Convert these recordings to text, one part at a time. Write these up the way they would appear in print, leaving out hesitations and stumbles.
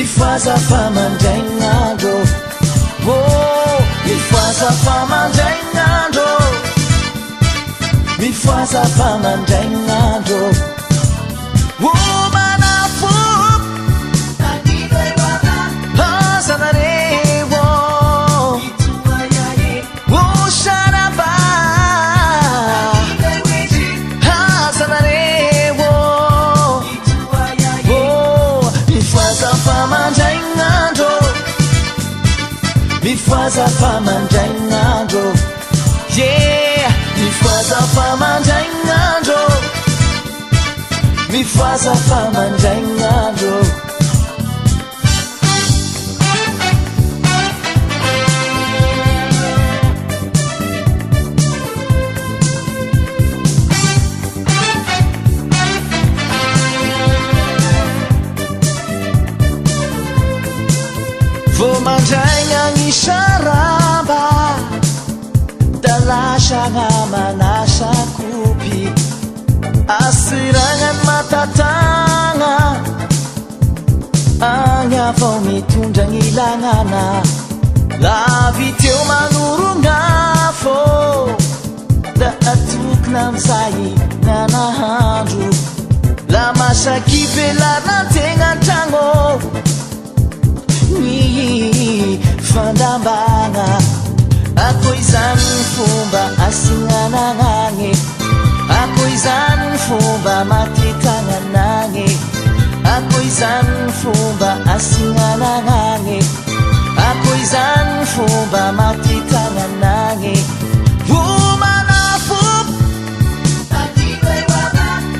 mifaza famandrainandro mifaza famandrainandro mifaza famandrainandro manafo hazanarewo sharaba hazanarewo mifaza famandrainandro mifaza famandrainandro mifaza famandrainandro mifaza famandrainandro vomandraigna gny saraba dalasagna manasakopy asiragna ny matatagna agny avao mitondra gny lagnana lavy teo manorongafo da atokona amizay nanahandro la masaky velarina tegna antragno ny fandambagna ako izany ny fomba asignananagny ako izany ny fomba matitagnanagny ako izany ny fomba asignananagny ako izany ny fomba matitagnanagny manafo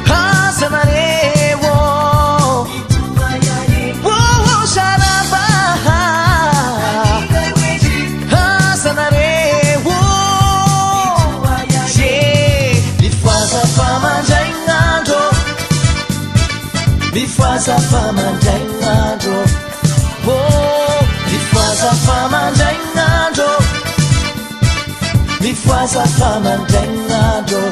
hazanarewo sharaba hazanarewo mifaza famandrainandro mifaza famandrainandro mifaza famandrainandro mifaza famandrainandro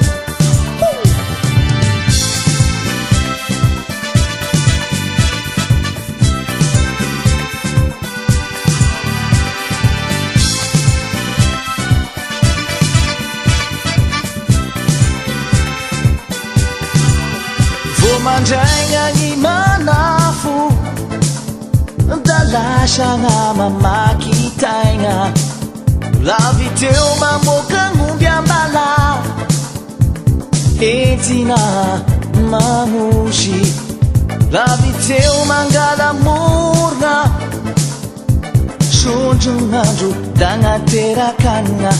vomandraigna gny manafo dalasagna mamaky taigna lavy teo mamoaka ngomby ambala entina mamosy lavy teo mangala morona sondronandro dagnaterakagna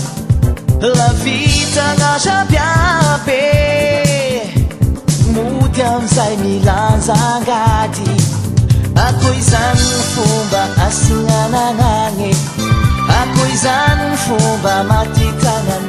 lavitagna sabiabe mody amizay milanjangady ako izany ny fomba asignananagny ako izany ny fomba matitagnana